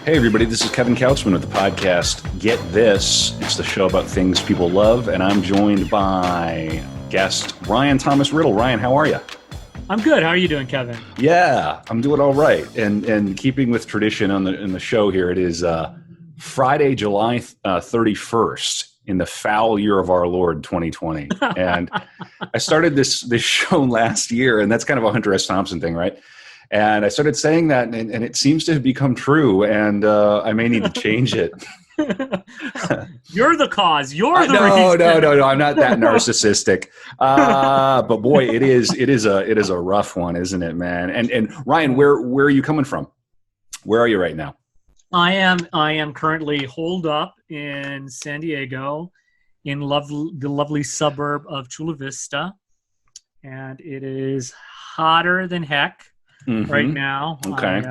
Hey, everybody, this is Kevin Kautzman with the podcast Get This. It's the show about things people love, and I'm joined by guest Ryan Thomas Riddle. Ryan, how are you? I'm good. How are you doing, Kevin? Yeah, I'm doing all right. And keeping with tradition in the show here, it is Friday, July 31st in the foul year of our Lord, 2020. And I started this show last year, and that's kind of a Hunter S. Thompson thing, right? And I started saying that, and it seems to have become true, and I may need to change it. You're the cause. You're the reason. No. I'm not that narcissistic. But boy, it is a rough one, isn't it, man? And Ryan, where are you coming from? Where are you right now? I am currently holed up in San Diego, in the lovely suburb of Chula Vista, and it is hotter than heck. Right now. Okay.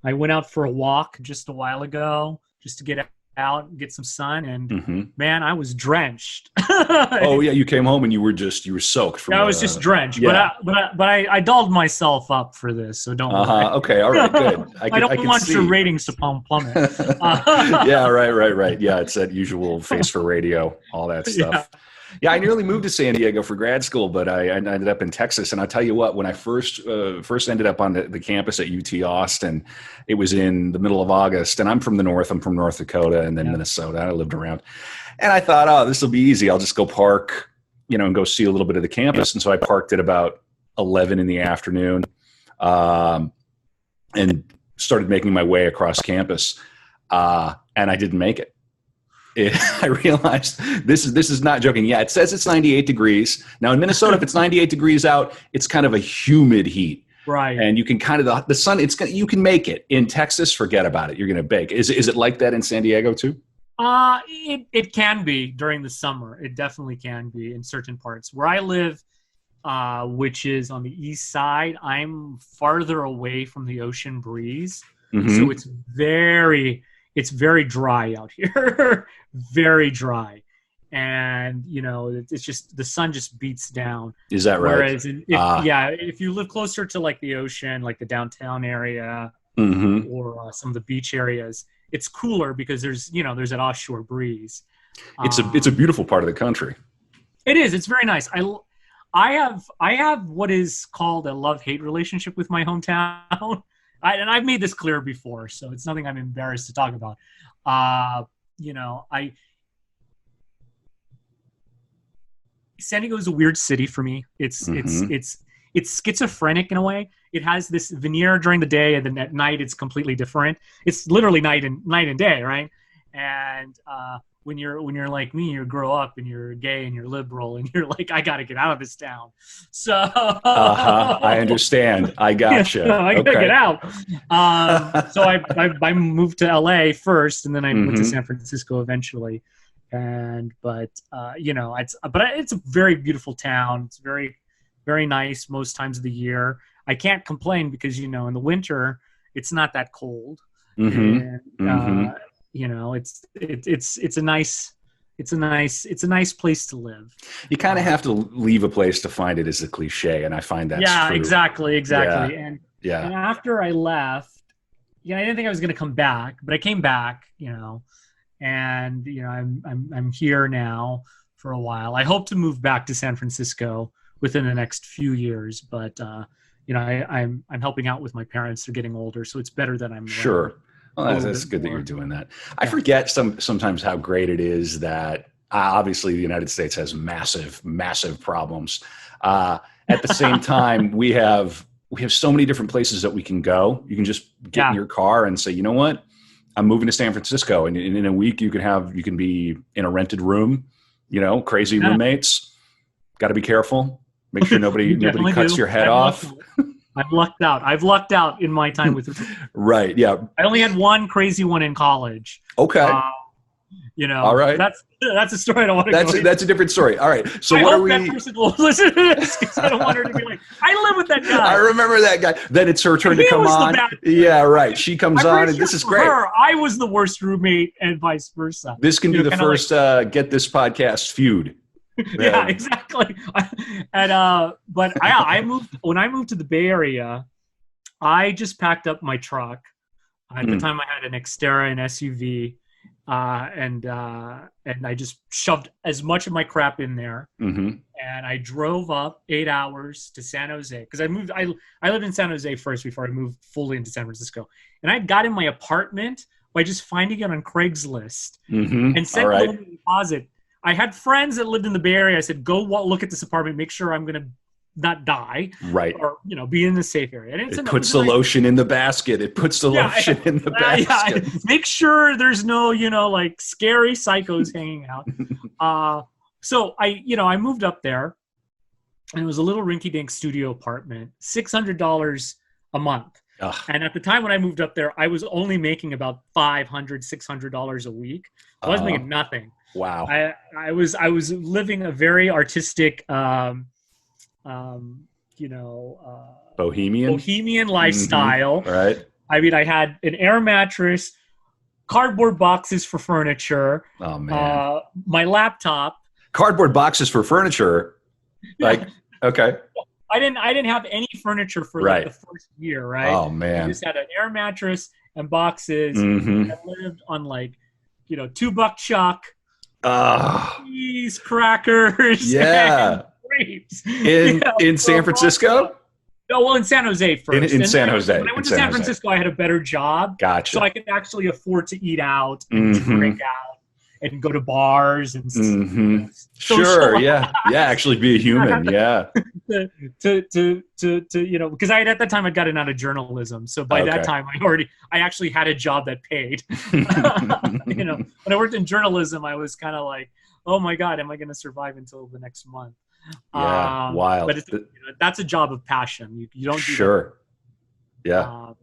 I went out for a walk just a while ago just to get out and get some sun, and man, I was drenched. Oh yeah, you came home and you were soaked. From I was just drenched, yeah. but I dolled myself up for this, so don't worry. Okay, all right, good. I don't want your ratings to plummet. Yeah, right. Yeah, it's that usual face for radio, all that stuff. Yeah, I nearly moved to San Diego for grad school, but I ended up in Texas. And I'll tell you what, when I first ended up on the campus at UT Austin, it was in the middle of August. And I'm from the north. I'm from North Dakota and then Minnesota. I lived around. And I thought, oh, this will be easy. I'll just go park, and go see a little bit of the campus. And so I parked at about 11 in the afternoon and started making my way across campus. And I didn't make it. I realized this is not joking. Yeah, it says it's 98 degrees. Now in Minnesota, if it's 98 degrees out, it's kind of a humid heat. Right. And you can kind of, the sun, you can make it. In Texas, forget about it. You're going to bake. Is it like that in San Diego too? It can be during the summer. It definitely can be in certain parts. Where I live, which is on the east side, I'm farther away from the ocean breeze. Mm-hmm. So it's very dry out here, very dry. And, it's just, the sun just beats down. Is that right? Whereas, if you live closer to like the ocean, like the downtown area or some of the beach areas, it's cooler because there's an offshore breeze. It's a beautiful part of the country. It is. It's very nice. I have what is called a love-hate relationship with my hometown. And I've made this clear before, so it's nothing I'm embarrassed to talk about. San Diego is a weird city for me. It's schizophrenic in a way. It has this veneer during the day, and then at night it's completely different. It's literally night and day, right? And when you're like me, you grow up and you're gay and you're liberal and you're like, I got to get out of this town. So I understand. I gotcha. I got to get out. So I moved to LA first, and then I went to San Francisco eventually. But it's a very beautiful town. It's very, very nice most times of the year. I can't complain because in the winter it's not that cold. It's a nice place to live. You kind of have to leave a place to find it, is a cliche, and I find that's true. Exactly. Yeah. And after I left, I didn't think I was going to come back, but I came back, and I'm here now for a while. I hope to move back to San Francisco within the next few years, but I'm helping out with my parents. They're getting older, so it's better that I'm sure. Well, that's good that you're doing that. I forget sometimes how great it is that obviously the United States has massive, massive problems. At the same time, we have so many different places that we can go. You can just get in your car and say, you know what, I'm moving to San Francisco, and in a week you can be in a rented room. Crazy roommates. Got to be careful. Make sure nobody cuts your head off. I've lucked out in my time with Right, yeah. I only had one crazy one in college. Okay. All right. That's a story I don't want to go into. That's a different story. All right. So I hope that person will listen to this because I don't want her to be like, I live with that guy. I remember that guy. Then it's her turn to come on. Yeah, right. She comes on, and this is great. I was the worst roommate and vice versa. This can be the first Get This podcast feud. Yeah, exactly. But I moved when I moved to the Bay Area. I just packed up my truck, At the time, I had an Xterra, an SUV, and I just shoved as much of my crap in there. Mm-hmm. And I drove up 8 hours to San Jose because I moved. I lived in San Jose first before I moved fully into San Francisco, and I got in my apartment by just finding it on Craigslist and sent a little deposit. I had friends that lived in the Bay Area. I said, "Go look at this apartment. Make sure I'm gonna not die, right? Or be in the safe area." And it puts the lotion in the basket. It puts the lotion in the basket. Yeah. Make sure there's no like scary psychos hanging out. So I moved up there, and it was a little rinky-dink studio apartment, $600 a month. Ugh. And at the time when I moved up there, I was only making about $500, $600 a week. I was making nothing. Wow. I was living a very artistic, bohemian lifestyle. Right. I mean, I had an air mattress, cardboard boxes for furniture. Oh man. My laptop. Cardboard boxes for furniture. Like, okay. I didn't have any furniture for the first year, right? Oh man. I just had an air mattress and boxes. And I lived on $2 chuck, cheese, crackers, and grapes. In San Francisco? No, well, in San Jose first. In San Jose. When I went to San Francisco, I had a better job. Gotcha. So I could actually afford to eat out and drink out and go to bars and sure, yeah, actually be a human, yeah. Because at that time I'd gotten out of journalism, so by that time I actually had a job that paid. When I worked in journalism, I was kind of like, oh my god, am I going to survive until the next month? Yeah, wild. But that's a job of passion. You don't do sure. That. Yeah.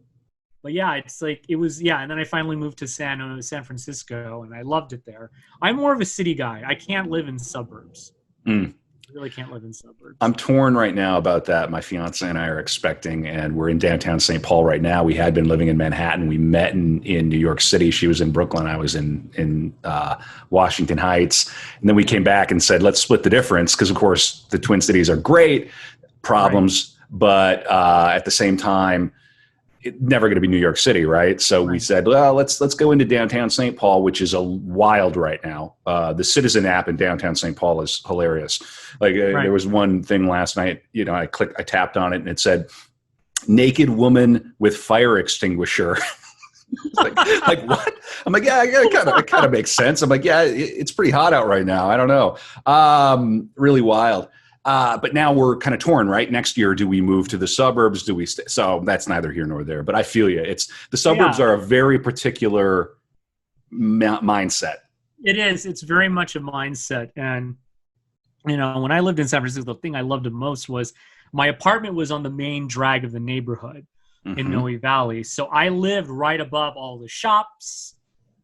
But yeah, it's like it was. Yeah, and then I finally moved to San Francisco, and I loved it there. I'm more of a city guy. I can't live in suburbs. I really can't live in suburbs. I'm torn right now about that. My fiance and I are expecting, and we're in downtown St. Paul right now. We had been living in Manhattan. We met in New York City. She was in Brooklyn. I was in Washington Heights. And then we came back and said, let's split the difference. Because, of course, the Twin Cities are great problems. Right. But at the same time, it's never going to be New York City, right? So we said, well, let's go into downtown St. Paul, which is a wild right now. The Citizen app in downtown St. Paul is hilarious. Like there was one thing last night, I tapped on it and it said, naked woman with fire extinguisher. like what? I'm like, yeah, it kind of makes sense. I'm like, yeah, it's pretty hot out right now. I don't know. Really wild. But now we're kind of torn, right? Next year, do we move to the suburbs? Do we so that's neither here nor there. But I feel you. The suburbs are a very particular mindset. It is. It's very much a mindset. And, when I lived in San Francisco, the thing I loved the most was my apartment was on the main drag of the neighborhood in Noe Valley. So I lived right above all the shops,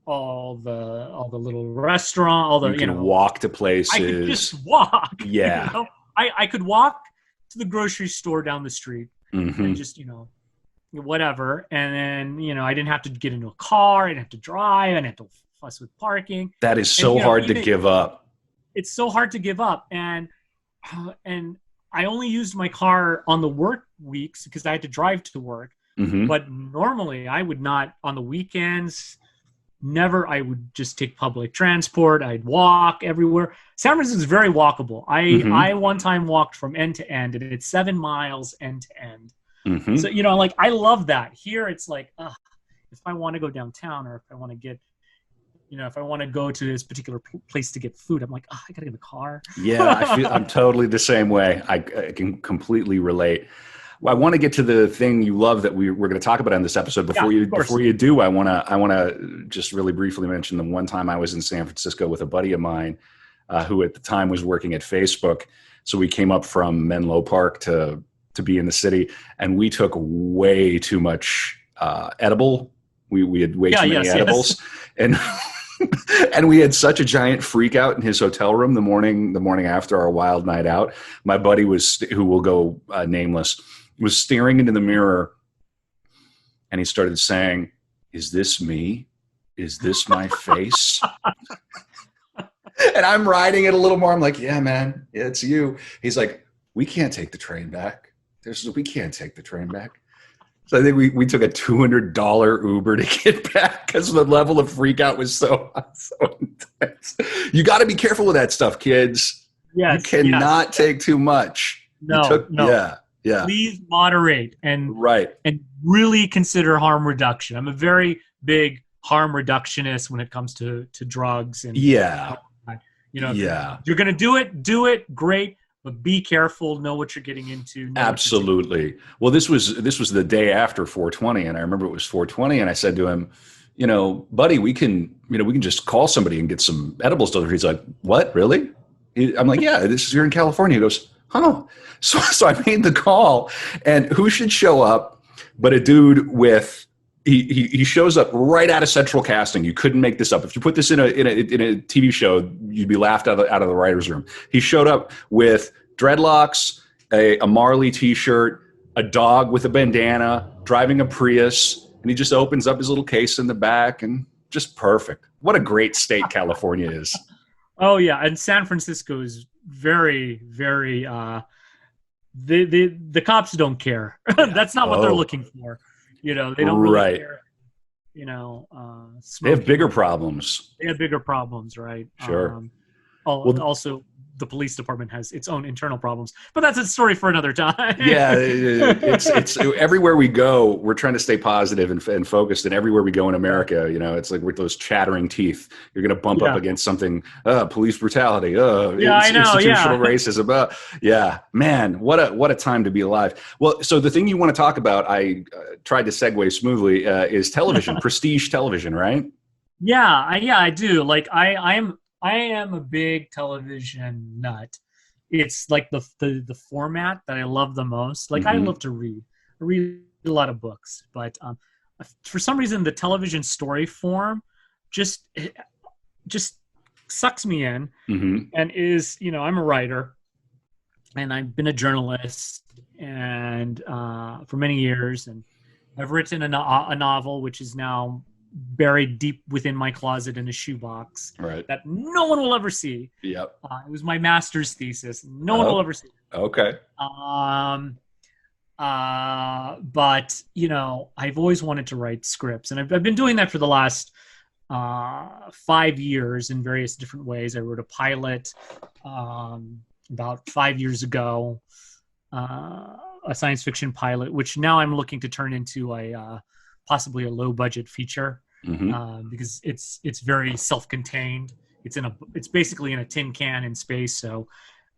all the little restaurant, all the, you can walk to places. I could just walk. Yeah. I could walk to the grocery store down the street and just, whatever. And then, I didn't have to get into a car. I didn't have to drive. I didn't have to fuss with parking. That is so hard to give up. It's so hard to give up. And I only used my car on the work weeks because I had to drive to work. But normally I would not on the weekends. Never. I would just take public transport. I'd walk everywhere. San Francisco is very walkable. I one time walked from end to end, and it's 7 miles end to end. So I love that. Here it's like, if I want to go downtown, or if I want to get, if I want to go to this particular place to get food, I'm like, I gotta get in the car. Yeah, I'm totally the same way. I can completely relate. Well, I want to get to the thing you love that we're going to talk about in this episode. Before you do, I want to just really briefly mention the one time I was in San Francisco with a buddy of mine who at the time was working at Facebook. So we came up from Menlo Park to be in the city, and we took way too much edible. We had way too many edibles, and and we had such a giant freak out in his hotel room the morning after our wild night out. My buddy who will go nameless, was staring into the mirror, and he started saying, "Is this me? Is this my face?" And I'm riding it a little more. I'm like, "Yeah, man, yeah, it's you." He's like, "We can't take the train back. We can't take the train back." So I think we took a $200 Uber to get back because the level of freak out was so intense. You got to be careful with that stuff, kids. You Yes. cannot take too much. No. Yeah. Please moderate and really consider harm reduction. I'm a very big harm reductionist when it comes to drugs and if you're gonna do it great, but be careful, know what you're getting into. Absolutely. Well, this was the day after 420, and I remember it was 420, and I said to him, buddy, we can just call somebody and get some edibles delivered. He's like, what, really? I'm like, yeah, this is here in California. He goes, oh. So I made the call, and who should show up but a dude with he shows up right out of central casting. You couldn't make this up. If you put this in a TV show, you'd be laughed out of the writer's room. He showed up with dreadlocks, a Marley t-shirt, a dog with a bandana, driving a Prius, and he just opens up his little case in the back, and just perfect. What a great state California is. Oh yeah, and San Francisco is very, very. The cops don't care. That's not what they're looking for. They don't really care. They have bigger problems. Right? Sure. Also, the police department has its own internal problems, but that's a story for another time. Yeah, it's everywhere we go, we're trying to stay positive and focused, and everywhere we go in America, it's like with those chattering teeth, you're going to bump up against something, police brutality, institutional racism. Man, what a time to be alive. Well, so the thing you want to talk about, I tried to segue smoothly, is television, prestige television, right? Yeah, I do. Like I am a big television nut. It's like the format that I love the most. Like I love to read. I read a lot of books, but for some reason the television story form just sucks me in. And is I'm a writer, and I've been a journalist and for many years, and I've written a novel which is now buried deep within my closet in a shoebox that no one will ever see. Yep. It was my master's thesis. No one will ever see. Okay. But I've always wanted to write scripts, and I've been doing that for the last 5 years in various different ways. I wrote a pilot about 5 years ago, a science fiction pilot, which now I'm looking to turn into possibly a low budget feature because it's very self-contained. It's basically in a tin can in space. So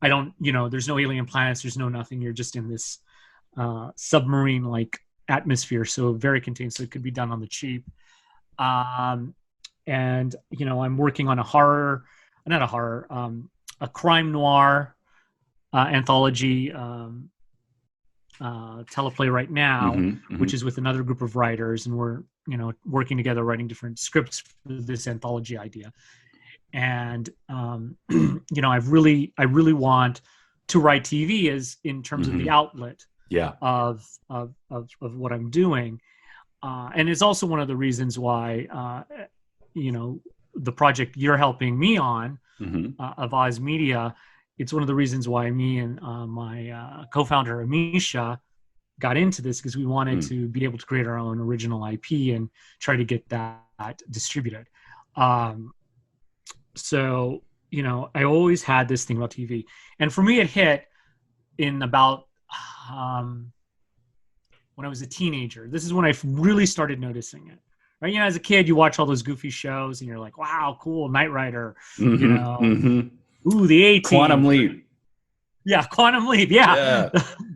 I don't, there's no alien planets. There's no nothing. You're just in this submarine like atmosphere. So very contained. So it could be done on the cheap. And I'm working on a crime noir anthology teleplay right now, which is with another group of writers, and we're working together writing different scripts for this anthology idea. And I really want to write TV as in terms of the outlet of what I'm doing, and it's also one of the reasons why the project you're helping me on of Oz Media. It's one of the reasons why me and my co-founder Amisha got into this, because we wanted to be able to create our own original IP and try to get that distributed. So I always had this thing about TV, and for me it hit in about when I was a teenager. This is when I really started noticing it. Right? As a kid, you watch all those goofy shows, and you're like, "Wow, cool, Knight Rider." Ooh, the A-Team. Quantum Leap. Yeah, Quantum Leap. Yeah.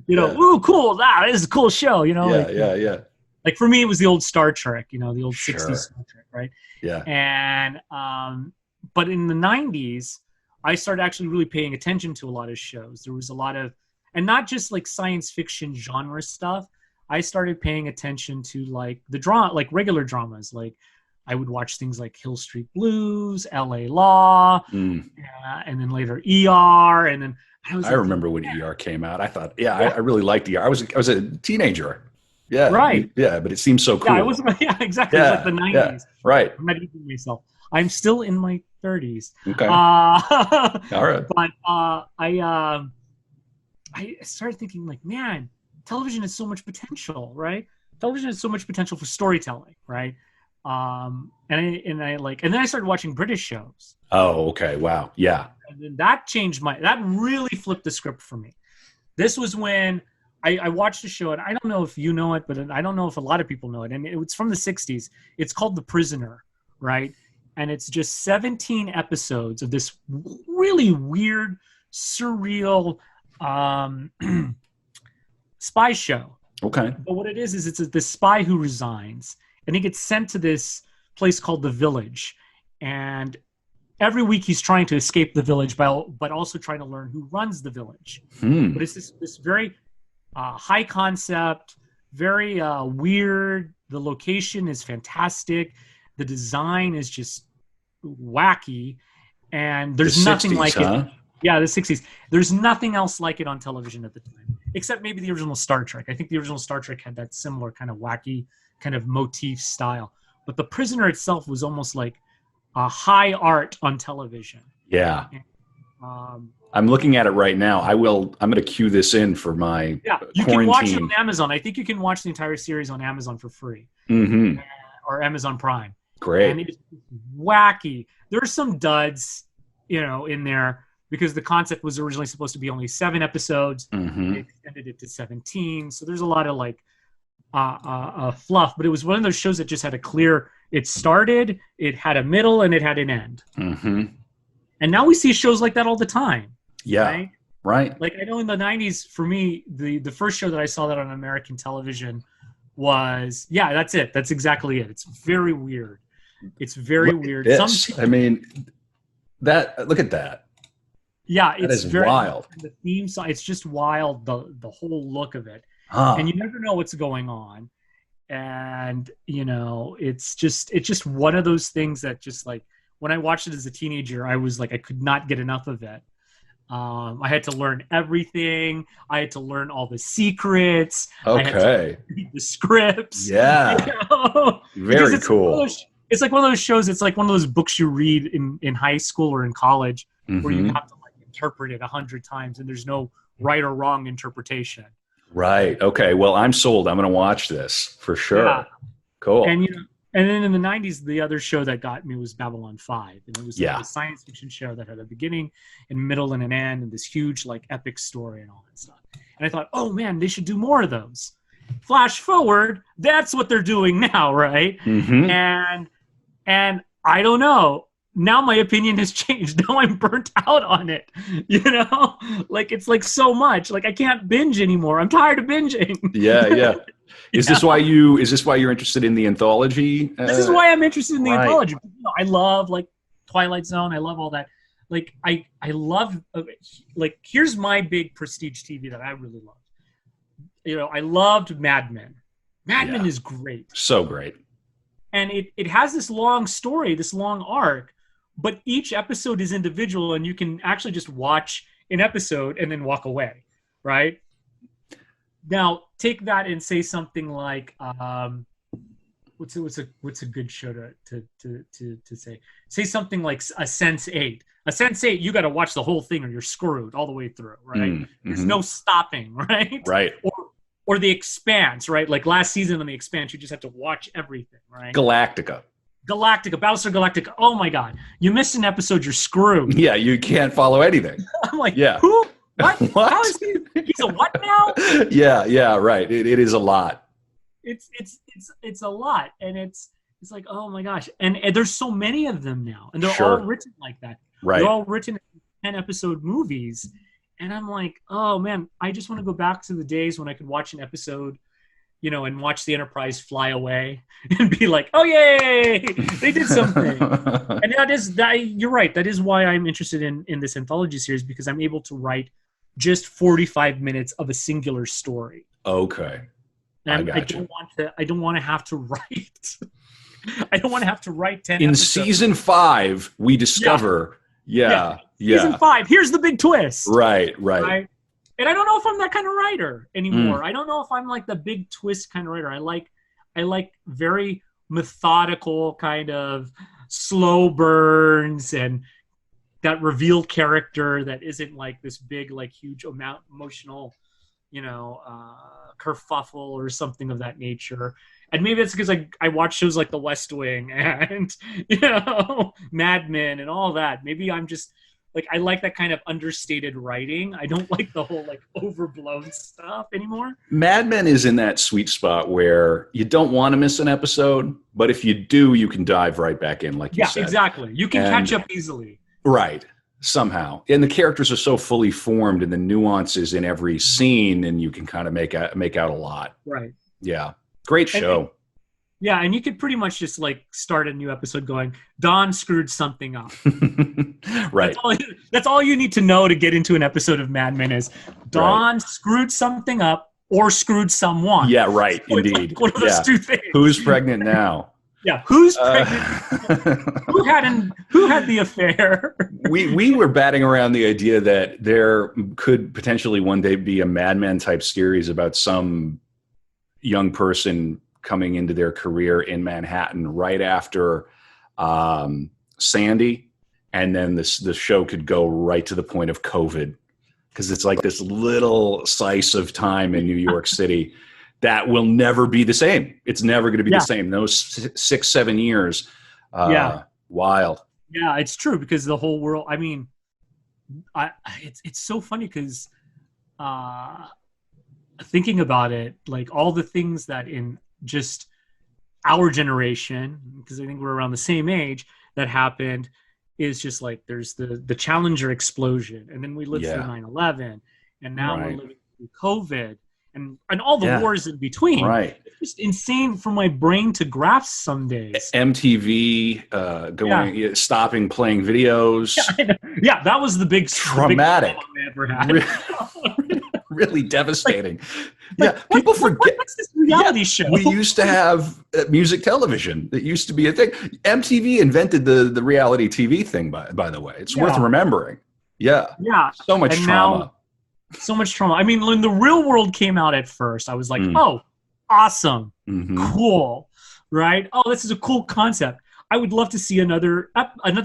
Ooh, cool. That is a cool show. Yeah. Like for me, it was the old Star Trek. The old 60s Star Trek, right? Yeah. And but in the 90s, I started actually really paying attention to a lot of shows. There was a lot of, and not just like science fiction genre stuff. I started paying attention to like the drama, like regular dramas, like. I would watch things like Hill Street Blues, L.A. Law, and then later ER, and then I remember when ER came out. I thought, I really liked ER. I was a teenager. Yeah. Right. Yeah, but it seems so cool. Yeah, it was. Yeah, exactly. Yeah, it was like the 90s. Yeah, right. I'm not even myself. I'm still in my 30s. Okay. All right. But I started thinking like, man, television has so much potential, right? television has so much potential for storytelling, right? And then I started watching British shows. Oh, okay. Wow. Yeah. And then that really flipped the script for me. This was when I watched a show, and I don't know if you know it, but I don't know if a lot of people know it. And it's from the 60s. It's called The Prisoner, right? And it's just 17 episodes of this really weird, surreal spy show. Okay. But what it is it's this spy who resigns, and he gets sent to this place called the Village. And every week he's trying to escape the village, but also trying to learn who runs the village. But it's this very high concept, very weird. The location is fantastic. The design is just wacky. And there's nothing 60s, like it. Yeah, the 60s. There's nothing else like it on television at the time, except maybe the original Star Trek. I think the original Star Trek had that similar kind of wacky kind of motif style. But The Prisoner itself was almost like a high art on television. Yeah. I'm looking at it right now. I'm going to cue this in for my you quarantine. Can watch it on Amazon. I think you can watch the entire series on Amazon for free. Mm-hmm. Or Amazon Prime. Great. And it's wacky. There's some duds, in there, because the concept was originally supposed to be only 7 episodes. Mm-hmm. They extended it to 17. So there's a lot of like fluff, but it was one of those shows that just had a clear, it started, it had a middle, and it had an end. Mm-hmm. And now we see shows like that all the time. Yeah. Right. Like I know in the 90s, for me, the first show that I saw that on American television was, that's it. That's exactly it. It's very weird. It's very weird. Look at that. Yeah, that it's very wild. The theme song, it's just wild, the whole look of it. Huh. And you never know what's going on. And, it's just one of those things that just like, when I watched it as a teenager, I was like, I could not get enough of it. I had to learn everything. I had to learn all the secrets. Okay. I had to read the scripts. Yeah. Very cool. It's like one of those shows. It's like one of those books you read in high school or in college, mm-hmm. where you have to like interpret it 100 times, and there's no right or wrong interpretation. Right. Okay. Well, I'm sold. I'm going to watch this for sure. Yeah. Cool. And and then in the 90s, the other show that got me was Babylon 5. And it was like a science fiction show that had a beginning and middle and an end, and this huge like epic story and all that stuff. And I thought, oh man, they should do more of those. Flash forward, that's what they're doing now, right? Mm-hmm. And I don't know. Now my opinion has changed. Now I'm burnt out on it. Like it's like so much. Like I can't binge anymore. I'm tired of binging. Yeah. Is this why you're interested in the anthology? This is why I'm interested in the anthology. I love like Twilight Zone. I love all that. Like I love like here's my big prestige TV that I really love. I loved Mad Men. Mad Men is great. So great. And it has this long story, this long arc, but each episode is individual, and you can actually just watch an episode and then walk away, right? Now, take that and say something like, what's a good show to say? Say something like a Sense8. A Sense8, you got to watch the whole thing or you're screwed all the way through, right? Mm-hmm. There's no stopping, right? Right. Or The Expanse, right? Like last season on The Expanse, you just have to watch everything, right? Galactica, Battlestar Galactica. Oh my God. You missed an episode, you're screwed. Yeah, you can't follow anything. I'm like, who? What? What? How is he's a what now? Yeah, right. It is a lot. It's a lot. And it's like, oh my gosh. And there's so many of them now. And they're all written like that. Right. They're all written in 10-episode movies. And I'm like, oh man, I just want to go back to the days when I could watch an episode, and watch the Enterprise fly away and be like, oh yay, they did something. And you're right. That is why I'm interested in this anthology series, because I'm able to write just 45 minutes of a singular story. Okay. And I don't want to have to write. I don't want to have to write 10 in episodes. Season 5, we discover. Yeah. Season 5. Here's the big twist. Right. And I don't know if I'm that kind of writer anymore. I don't know if I'm like the big twist kind of writer. I like very methodical kind of slow burns and that revealed character that isn't like this big, like huge emotional, kerfuffle or something of that nature. And maybe it's because I watch shows like The West Wing and, Mad Men and all that. Maybe I'm just like, I like that kind of understated writing. I don't like the whole like overblown stuff anymore. Mad Men is in that sweet spot where you don't want to miss an episode, but if you do, you can dive right back in, like you said. Yeah, exactly. You can catch up easily. Right. Somehow. And the characters are so fully formed and the nuances in every scene, and you can kind of make out a lot. Right. Yeah. Great show. And you could pretty much just like start a new episode going, Don screwed something up. Right. That's all you need to know to get into an episode of Mad Men is Don screwed something up or screwed someone. Yeah, right. So indeed. Like one of those two things. Who's pregnant now? Yeah, who's pregnant? Who had the affair? we were batting around the idea that there could potentially one day be a Mad Men type series about some young person coming into their career in Manhattan right after Sandy, and then the show could go right to the point of COVID, because it's like this little slice of time in New York City that will never be the same. It's never going to be the same. Those 6-7 years. Wild. Yeah, it's true, because the whole world, I mean, it's so funny because thinking about it, like all the things that in just our generation, because I think we're around the same age, that happened is just like there's the Challenger explosion, and then we lived through 9/11, and now we're living through COVID, and all the wars in between. Right. It's just insane for my brain to grasp some days. MTV stopping playing videos. Yeah, that was the big traumatic. The big I ever had. Really devastating. People forget. What's this reality show? We used to have music television. That used to be a thing. MTV invented the reality TV thing, by the way. It's worth remembering. Yeah. So much trauma. So much trauma. I mean, when The Real World came out at first, I was like, oh, awesome. Cool. Right? Oh, this is a cool concept. I would love to see another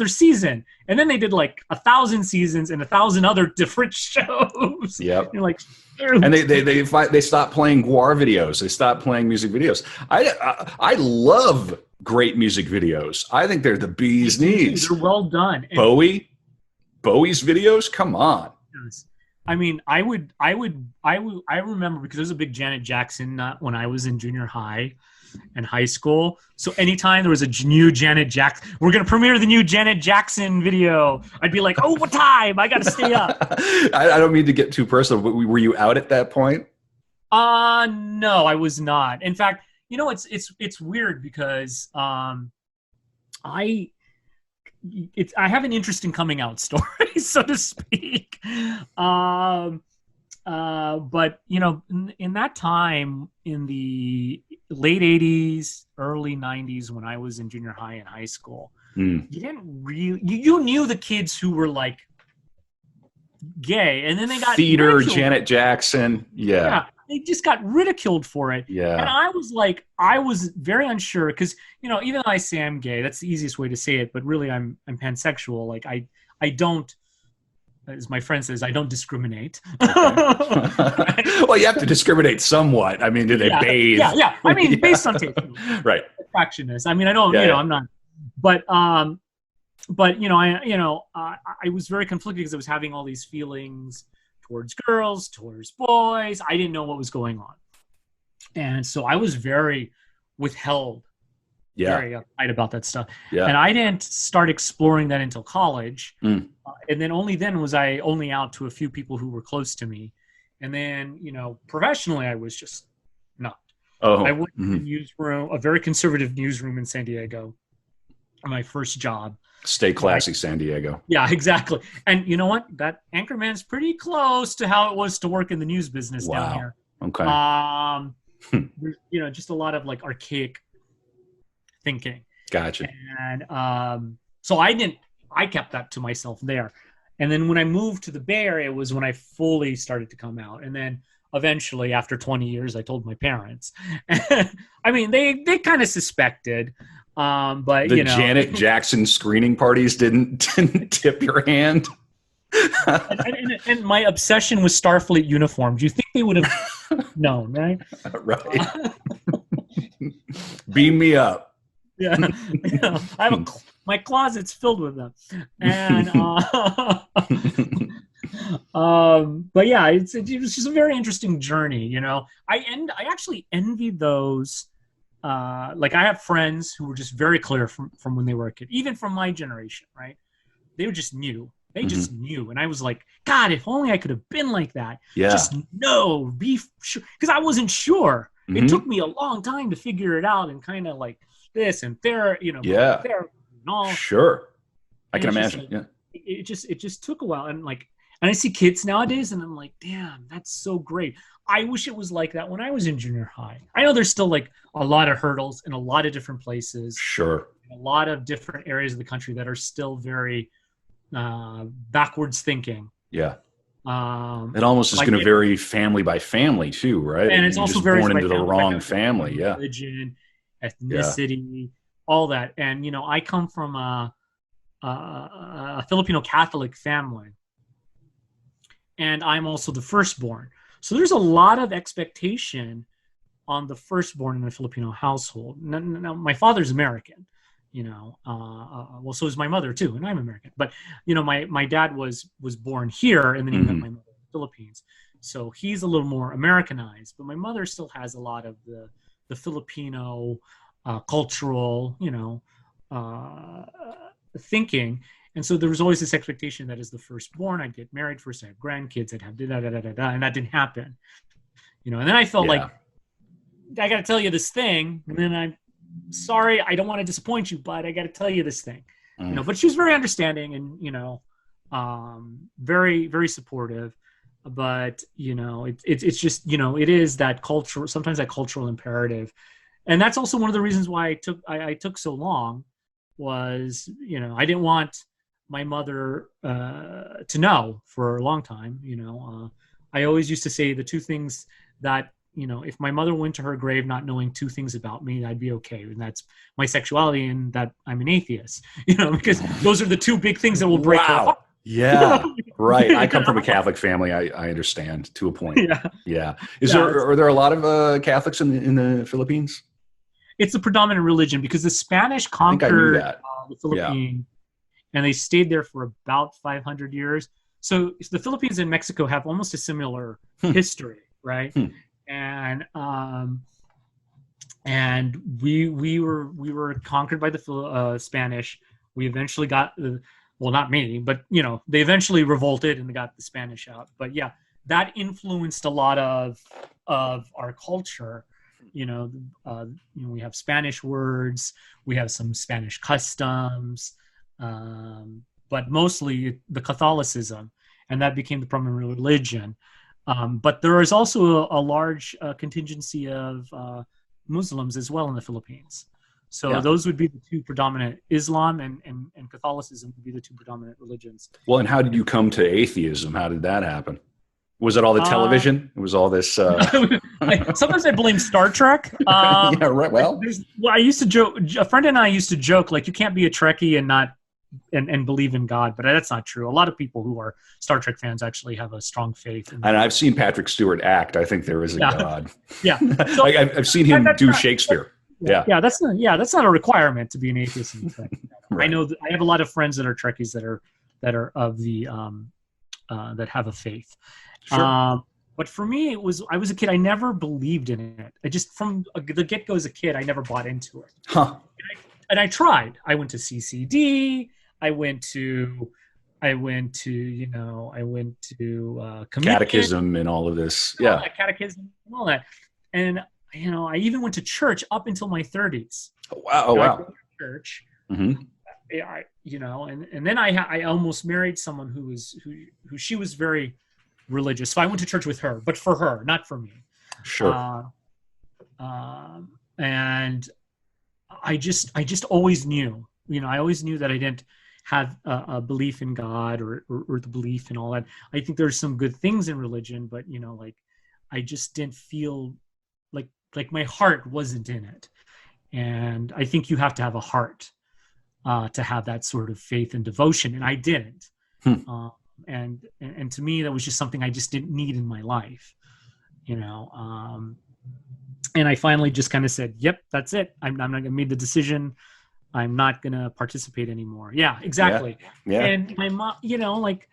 season. And then they did like 1,000 seasons and 1,000 other different shows. Yep. You're like, and they stopped playing GWAR videos. They stopped playing music videos. I love great music videos. I think they're the bee's knees. They're well done. And Bowie's videos. Come on. I mean, I remember, because I was a big Janet Jackson nut when I was in junior high and high school. So anytime there was a new Janet Jackson, we're going to premiere the new Janet Jackson video, I'd be like, oh, what time? I got to stay up. I don't mean to get too personal, but were you out at that point? No, I was not. In fact, it's weird because I have an interesting coming out story, so to speak. But in that time, in the late 80s, early 90s, when I was in junior high and high school, you didn't really, you knew the kids who were like gay, and then they got theater, ridiculed. Janet Jackson. Yeah. They just got ridiculed for it. Yeah. And I was very unsure, because, even though I say I'm gay, that's the easiest way to say it, but really I'm pansexual. Like I don't, as my friend says, I don't discriminate. Okay. Well, you have to discriminate somewhat. I mean, do they bathe? Yeah. I mean, based on taste. Right. Attractionness. I mean, I don't, I'm not, but I was very conflicted, because I was having all these feelings towards girls, towards boys. I didn't know what was going on. And so I was very withheld, very uptight about that stuff. Yeah. And I didn't start exploring that until college. And then only then was I only out to a few people who were close to me. And then, professionally, I was just not. I worked in a newsroom, a very conservative newsroom in San Diego, my first job. Stay classy, San Diego. Yeah, exactly. And you know what? That Anchorman's pretty close to how it was to work in the news business down here. Okay. There's, just a lot of like archaic thinking. Gotcha. And so I kept that to myself there. And then when I moved to the Bay Area was when I fully started to come out. And then eventually, after 20 years, I told my parents. I mean, they kind of suspected. But the Janet Jackson screening parties didn't tip your hand. And my obsession with Starfleet uniforms. You think they would have known, right? Right. Beam me up. Yeah. I have my closet's filled with them. And but yeah, it was just a very interesting journey, you know. I actually envy those. Like I have friends who were just very clear from when they were a kid, even from my generation, right? They were just knew. They just knew, and I was like, God, if only I could have been like that. Yeah. Just know, be sure, because I wasn't sure. It took me a long time to figure it out, and kind of like this and there, you know. Yeah. There and all. Sure. I And can it's imagine. like, Yeah. It just took a while, and like, and I see kids nowadays, and I'm like, damn, that's so great. I wish it was like that when I was in junior high. I know there's still like a lot of hurdles in a lot of different places. Sure. A lot of different areas of the country that are still very backwards thinking. Yeah. It almost is like going to vary family by family too, right? And it's You're also just varies born by into the family, wrong family. Yeah. Religion, ethnicity, all that. And, you know, I come from a Filipino Catholic family, and I'm also the firstborn. So there's a lot of expectation on the firstborn in a Filipino household. Now my father's American, you know, well, so is my mother too, and I'm American. But, you know, my dad was born here, and then he met my mother in the Philippines. So he's a little more Americanized, but my mother still has a lot of the Filipino cultural, you know, thinking. And so there was always this expectation that as the firstborn, I'd get married first, I'd have grandkids, I'd have da-da-da-da-da, and that didn't happen. You know, and then I felt like, I got to tell you this thing, and then I'm sorry, I don't want to disappoint you, but I got to tell you this thing. You know, but she was very understanding and, you know, very, very supportive. But, you know, it's just, you know, it is that cultural, sometimes that cultural imperative. And that's also one of the reasons why I took so long was, you know, I didn't want my mother to know for a long time. You know, I always used to say the two things that, you know, if my mother went to her grave not knowing two things about me, I'd be okay. And that's my sexuality and that I'm an atheist, you know, because those are the two big things that will break her heart. Yeah, right. I come from a Catholic family. I understand to a point. Yeah. Are there a lot of Catholics in the Philippines? It's the predominant religion because the Spanish conquered the Philippines, and they stayed there for about 500 years. So the Philippines and Mexico have almost a similar history, right? And we were conquered by the Spanish. We eventually got well, not me, but you know, they eventually revolted and they got the Spanish out. But yeah, that influenced a lot of our culture. You know, we have Spanish words, we have some Spanish customs, but mostly the Catholicism, and that became the prominent religion. But there is also a large contingency of Muslims as well in the Philippines. So those would be the two predominant. Islam and Catholicism would be the two predominant religions. Well, and how did you come to atheism? How did that happen? Was it all the television? It was all this. Sometimes I blame Star Trek. Yeah, right. Well, I used to joke. A friend and I used to joke like you can't be a Trekkie and not and believe in God, but that's not true. A lot of people who are Star Trek fans actually have a strong faith. And I've seen Patrick Stewart act. I think there is a God. Yeah, so, I've seen him do Shakespeare. Yeah, that's not a requirement to be an atheist. Right. I know that I have a lot of friends that are Trekkies that are of the that have a faith. Sure. But for me, I was a kid. I never believed in it. I just from the get go as a kid, I never bought into it. Huh. And I tried. I went to CCD. I went to catechism and all of this. Yeah, catechism and all that. And you know, I even went to church up until my 30s. Oh wow! Church. Mm-hmm. You know, and then I almost married someone who she was very religious. So I went to church with her, but for her, not for me. Sure. And I just always knew, you know, I always knew that I didn't have a belief in God or the belief in all that. I think there's some good things in religion, but you know, like I just didn't feel like my heart wasn't in it. And I think you have to have a heart to have that sort of faith and devotion, and I didn't. And to me, that was just something I just didn't need in my life, you know. And I finally just kind of said, "Yep, that's it. I'm not going to make the decision. I'm not going to participate anymore." Yeah, exactly. Yeah. And my mom, you know, like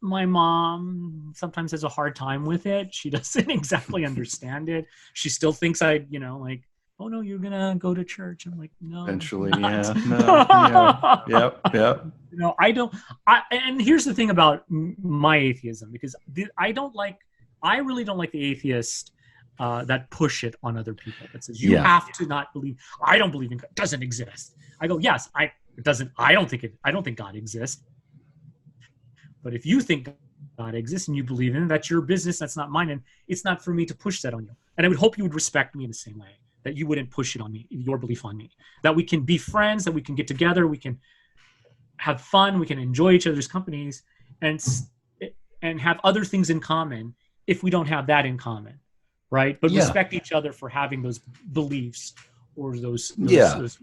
my mom sometimes has a hard time with it. She doesn't exactly understand it. She still thinks I, you know, like, "Oh no, you're gonna go to church." I'm like, "No, Eventually, yeah, no, yeah, yep. You know, I don't. And here's the thing about my atheism, because I really don't like the atheist that push it on other people. That says you have to not believe. I don't believe in God. It doesn't exist. I go, yes, it doesn't. I don't think God exists. But if you think God exists and you believe in it, that's your business. That's not mine, and it's not for me to push that on you. And I would hope you would respect me in the same way, that you wouldn't push it on me, your belief on me. That we can be friends. That we can get together. We can have fun. We can enjoy each other's companies, and have other things in common if we don't have that in common, right? But respect each other for having those beliefs or those.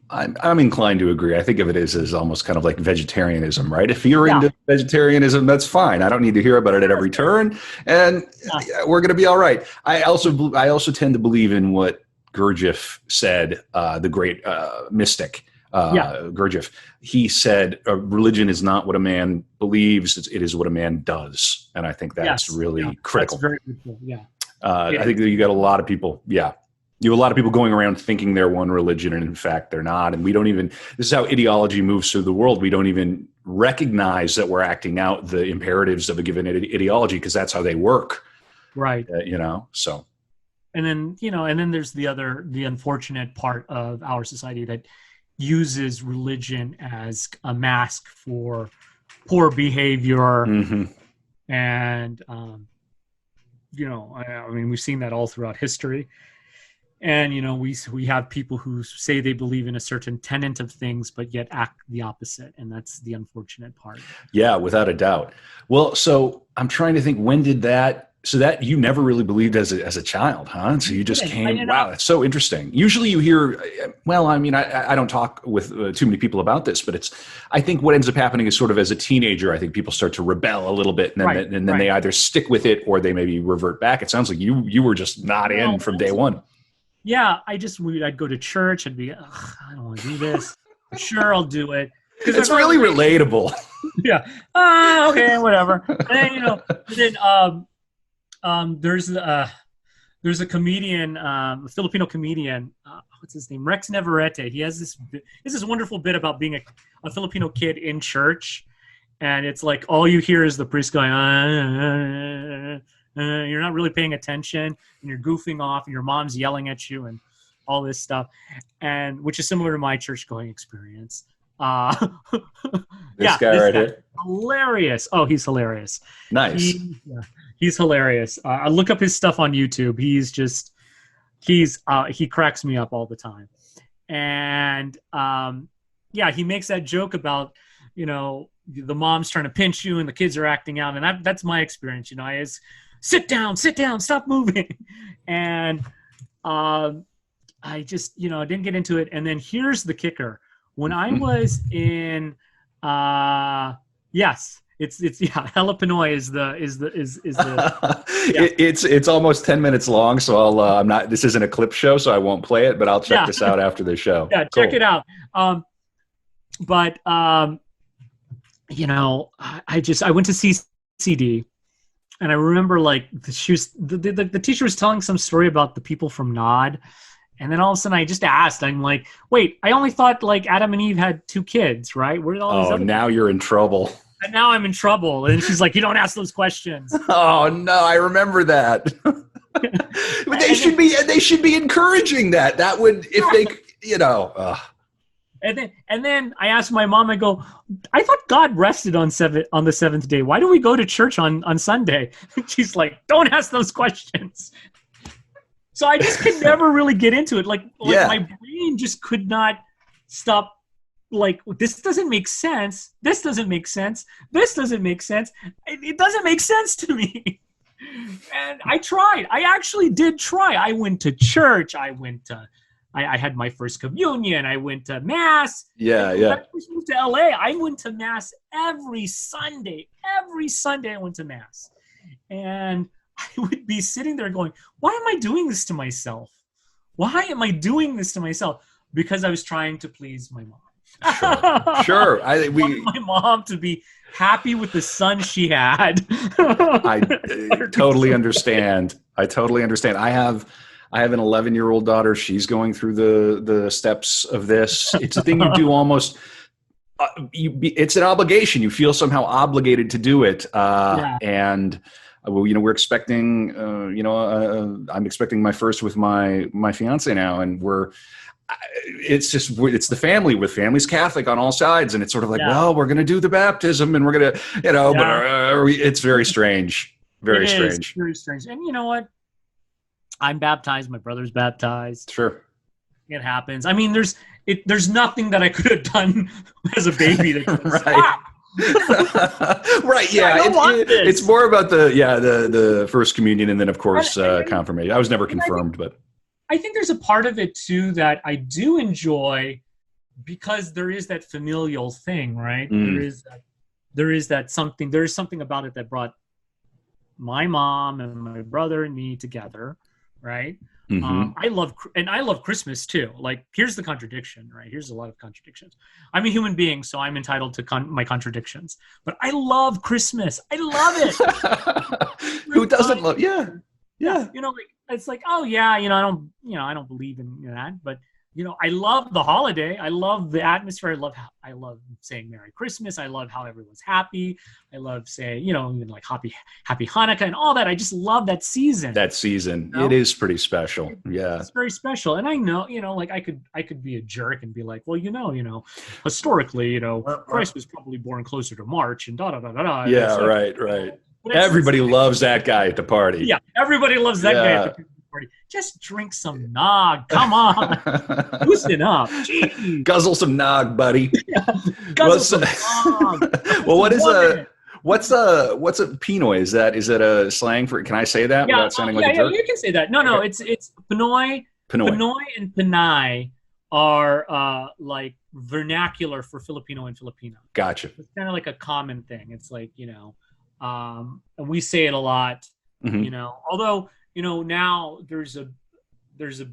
I'm inclined to agree. I think of it as almost kind of like vegetarianism, right? If you're into vegetarianism, that's fine. I don't need to hear about it at every turn, and we're going to be all right. I also tend to believe in what Gurdjieff said, the great mystic. Gurdjieff, he said, religion is not what a man believes, it is what a man does. And I think that's really critical. That's very good. I think that you got a lot of people, you have a lot of people going around thinking they're one religion, and in fact they're not. And we don't even, this is how ideology moves through the world. We don't even recognize that we're acting out the imperatives of a given ideology, because that's how they work. Right. You know, so. And then there's the unfortunate part of our society that uses religion as a mask for poor behavior. And I mean, we've seen that all throughout history. And we have people who say they believe in a certain tenet of things but yet act the opposite, and that's the unfortunate part. Yeah, without a doubt. Well, so I'm trying to think, when did that, so that you never really believed as a child, huh? So you just came, wow, that's so interesting. Usually you hear, well, I mean, I don't talk with too many people about this, but I think what ends up happening is sort of as a teenager, I think people start to rebel a little bit, and then they either stick with it or they maybe revert back. It sounds like you were just not in from day one. Yeah, I'd go to church. I'd be, I don't want to do this. Sure, I'll do it. It's really relatable. Yeah. Okay, whatever. And then, there's a comedian, a Filipino comedian. What's his name? Rex Navarrete. He has this wonderful bit about being a Filipino kid in church, and it's like all you hear is the priest going, you're not really paying attention, and you're goofing off, and your mom's yelling at you, and all this stuff, and which is similar to my church going experience. This guy right here, hilarious. Oh, he's hilarious. Nice. He's hilarious. I look up his stuff on YouTube. He cracks me up all the time. And he makes that joke about, the mom's trying to pinch you and the kids are acting out. And that's my experience. Sit down, stop moving. And I just, I didn't get into it. And then here's the kicker. When I was in, Jalapeno is the it's almost 10 minutes long, so this isn't a clip show, so I won't play it, but I'll check this out after the show. Yeah, cool. Check it out. I went to see CD, and I remember the teacher was telling some story about the people from Nod. And then all of a sudden I just asked, I'm like, wait, I only thought Adam and Eve had 2 kids, right? Where did all these other now you're in trouble. And now I'm in trouble. And she's like, you don't ask those questions. Oh no, I remember that. But they should be encouraging that. That would, if they, And then I asked my mom, I go, I thought God rested on the 7th day. Why do we go to church on Sunday? She's like, don't ask those questions. So I just could never really get into it. My brain just could not stop. This doesn't make sense. This doesn't make sense. This doesn't make sense. It doesn't make sense to me. And I tried. I actually did try. I went to church. I went to I had my first communion. I went to mass. Yeah, When yeah. I first moved to LA, I went to mass every Sunday. Every Sunday I went to mass. And I would be sitting there going, why am I doing this to myself? Why am I doing this to myself? Because I was trying to please my mom. Sure. I wanted my mom to be happy with the son she had. I totally understand. I have an 11-year-old daughter. She's going through the steps of this. It's a thing you do almost. It's an obligation. You feel somehow obligated to do it. And we're expecting. I'm expecting my first with my fiance now, and it's the family with family's Catholic on all sides, and it's sort of like, well, we're going to do the baptism, and we're going to, but it's very strange, very strange. And you know what? I'm baptized. My brother's baptized. Sure, it happens. I mean, there's nothing that I could have done as a baby that could right. Right. Yeah. It's more about the first communion, and then of course confirmation. I was never confirmed, but. I think there's a part of it too that I do enjoy because there is that familial thing, right? There is something about it that brought my mom and my brother and me together, right? Mm-hmm. I love Christmas too. Like, here's the contradiction, right? Here's a lot of contradictions. I'm a human being, so I'm entitled to my contradictions. But I love Christmas. I love it. Who doesn't love? Yeah. It's like, oh yeah, I don't believe in that, but I love the holiday. I love the atmosphere. I love saying Merry Christmas. I love how everyone's happy. I love saying, even like Happy Hanukkah and all that. I just love that season. It is pretty special. Yeah, it's very special. And I know, like I could be a jerk and be like, well, historically, Christ was probably born closer to March and da da da da da. Yeah, right. Everybody loves that guy at the party. Yeah, everybody loves that guy at the party. Just drink some nog. Come on. Loosen up. Jeez. Guzzle some nog, buddy. Guzzle some nog. Well, what's a Pinoy? Is that a slang for, can I say that without sounding like a jerk? Yeah, you can say that. No, okay. It's Pinoy. Pinoy and Pinay are like vernacular for Filipino and Filipino. Gotcha. It's kind of like a common thing. It's like, and we say it a lot, although, now there's a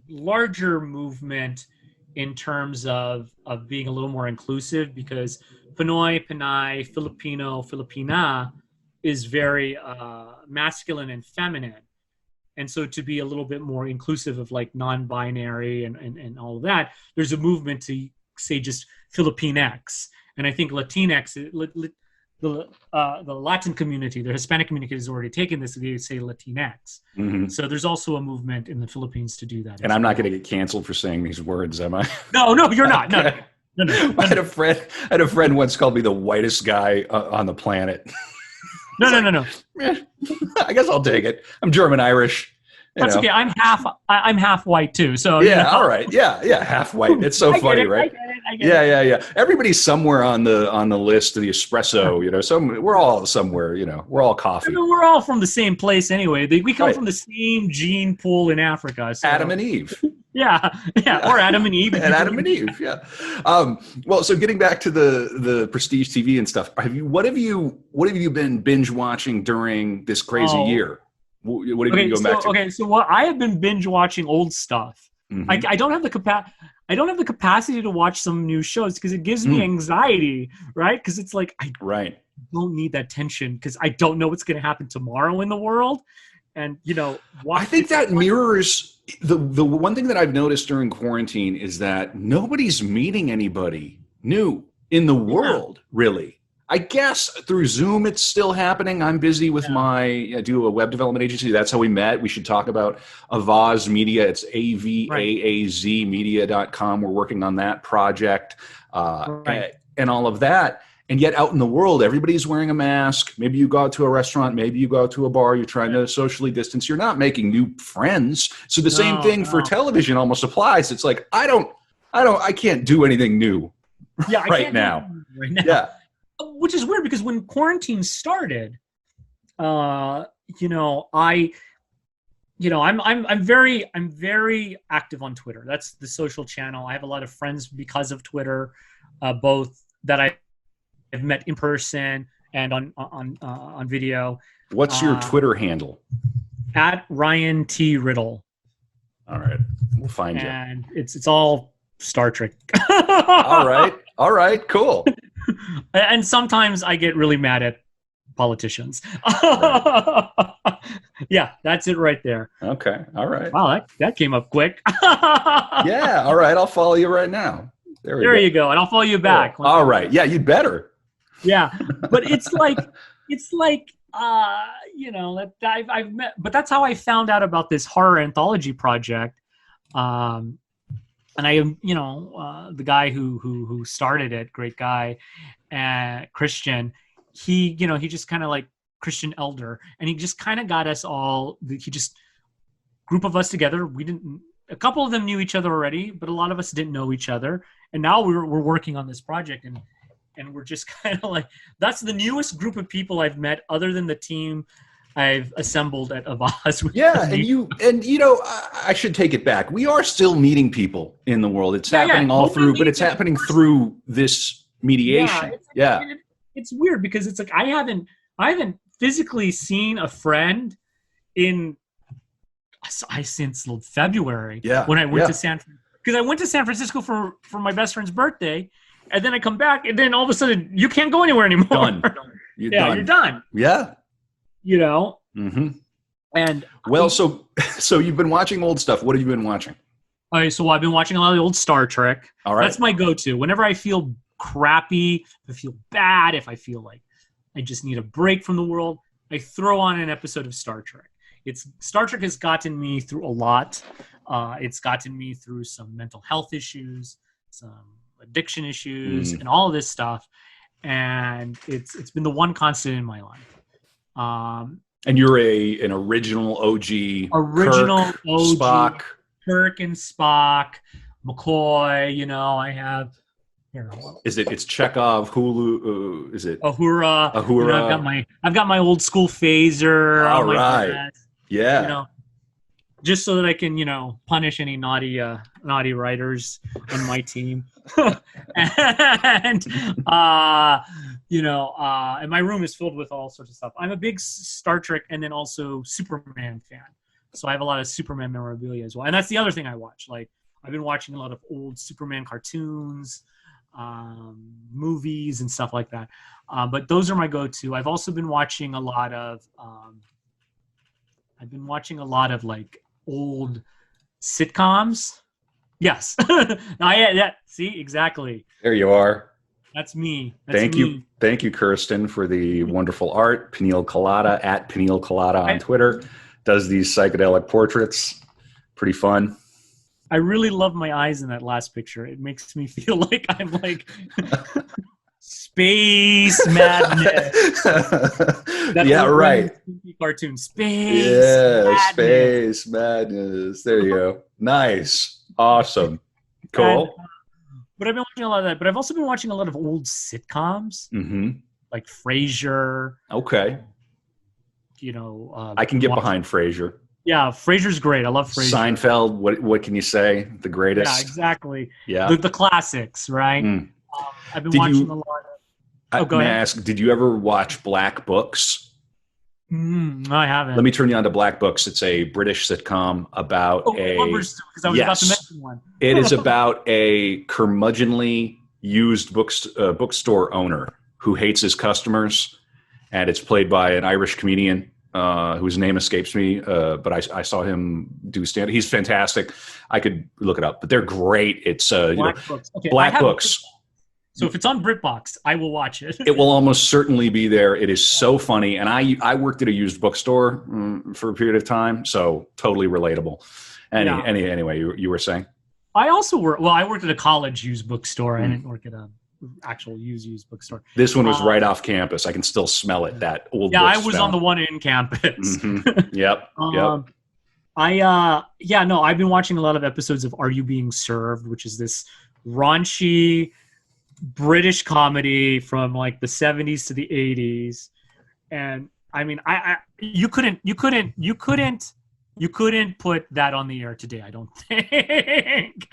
larger movement in terms of being a little more inclusive, because Pinoy, Pinay, Filipino, Filipina is very masculine and feminine. And so to be a little bit more inclusive of like non-binary and all of that, there's a movement to say just Filipinx. And I think Latinx, the Latin community, the Hispanic community has already taken this. They say Latinx. Mm-hmm. So there's also a movement in the Philippines to do that. And I'm not going to get canceled for saying these words, am I? No, you're not. No. I had a friend once called me the whitest guy on the planet. No. I guess I'll take it. I'm German Irish. That's okay. I'm half white too. So yeah, all right. Yeah, half white. It's so funny, right? I get it. Yeah. Everybody's somewhere on the list of the espresso. We're all somewhere. We're all coffee. I mean, we're all from the same place anyway. We come from the same gene pool in Africa. So. Adam and Eve. Yeah, or Adam and Eve. And Adam and Eve, yeah. Well, so getting back to the prestige TV and stuff, what have you been binge watching during this crazy year? What have you been going back to? Okay, so I have been binge watching old stuff. Mm-hmm. I don't have the capacity to watch some new shows because it gives me anxiety, right? Because it's like I don't need that tension because I don't know what's going to happen tomorrow in the world. And I think that mirrors the one thing that I've noticed during quarantine is that nobody's meeting anybody new in the world, really. I guess through Zoom it's still happening. I'm busy with I do a web development agency. That's how we met. We should talk about Avaz Media. It's AVAAZ media.com. We're working on that project and all of that. And yet out in the world, everybody's wearing a mask. Maybe you go out to a restaurant, maybe you go out to a bar, you're trying to socially distance. You're not making new friends. So the same thing for television almost applies. It's like, I can't do anything new right now. Yeah. Which is weird because when quarantine started, I'm very active on Twitter. That's the social channel. I have a lot of friends because of Twitter, both that I've met in person and on video. What's your Twitter handle? At Ryan T Riddle. All right, we'll find you. And it's all Star Trek. All right, cool. And sometimes I get really mad at politicians. Right. Yeah, that's it right there. Okay, all right. Wow, that came up quick. Yeah, all right. I'll follow you right now. There you go, and I'll follow you back. Cool. All right. Yeah, you'd better. Yeah, but it's like that I've met, but that's how I found out about this horror anthology project. And I am, the guy who started it, great guy, Christian. He just kind of like Christian Elder, and he just kind of got us all. He just group of us together. A couple of them knew each other already, but a lot of us didn't know each other. And now we're working on this project, and we're just kind of like, that's the newest group of people I've met, other than the team I've assembled at Avaz. Yeah, I should take it back. We are still meeting people in the world. It's happening all through, but it's happening through this mediation. Yeah. It's weird because it's like I haven't physically seen a friend since February. Yeah. When I went to because I went to San Francisco for my best friend's birthday, and then I come back, and then all of a sudden you can't go anywhere anymore. Done. You're done. Yeah. Mm-hmm. And so you've been watching old stuff. What have you been watching? All right, so I've been watching a lot of the old Star Trek. All right. That's my go-to. Whenever I feel crappy, if I feel bad, if I feel like I just need a break from the world, I throw on an episode of Star Trek. Star Trek has gotten me through a lot. It's gotten me through some mental health issues, some addiction issues, and all of this stuff. And it's been the one constant in my life. And you're an original OG Kirk, OG Spock. Kirk and Spock, McCoy. I have. It's Chekhov, Hulu? Is it Uhura? Uhura. I've got my old school phaser. All right. Yeah. Just so that I can, punish any naughty writers on my team. And and my room is filled with all sorts of stuff. I'm a big Star Trek and then also Superman fan. So I have a lot of Superman memorabilia as well. And that's the other thing I watch. Like, I've been watching a lot of old Superman cartoons, movies and stuff like that. But those are my go-to. I've also been watching a lot of like old sitcoms. Yes. See, exactly. There you are. That's me. Thank you, Kirsten, for the wonderful art. Peniel Colada at Peniel Colada on Twitter does these psychedelic portraits. Pretty fun. I really love my eyes in that last picture. It makes me feel like I'm like space madness. Yeah, right. Cartoon space. Yeah, madness. Space madness. There you go. Nice. Awesome. Cool. But I've been watching a lot of that. But I've also been watching a lot of old sitcoms, like Frasier. Okay. I can get behind Frasier. Yeah, Frasier's great. I love Frasier. Seinfeld. What can you say? The greatest. Yeah, exactly. Yeah. The classics, right? I've been watching a lot of. Go ahead. Ask, did you ever watch Black Books? No, I haven't. Let me turn you on to Black Books. It's a British sitcom about because I was about to mention one. It is about a curmudgeonly used bookstore owner who hates his customers, and it's played by an Irish comedian whose name escapes me, but I saw him do stand. He's fantastic. I could look it up, but they're great. It's Black Books. Okay, Black Books. So if it's on BritBox, I will watch it. It will almost certainly be there. It is so funny. And I worked at a used bookstore for a period of time, so totally relatable. Anyway, you were saying? I also I worked at a college used bookstore. I didn't work at an actual used bookstore. This one was right off campus. I can still smell it, that old I was on the one in campus. Yep. I've been watching a lot of episodes of Are You Being Served, which is this raunchy British comedy from like the 70s to the 80s. And I mean, you couldn't You couldn't put that on the air today, I don't think.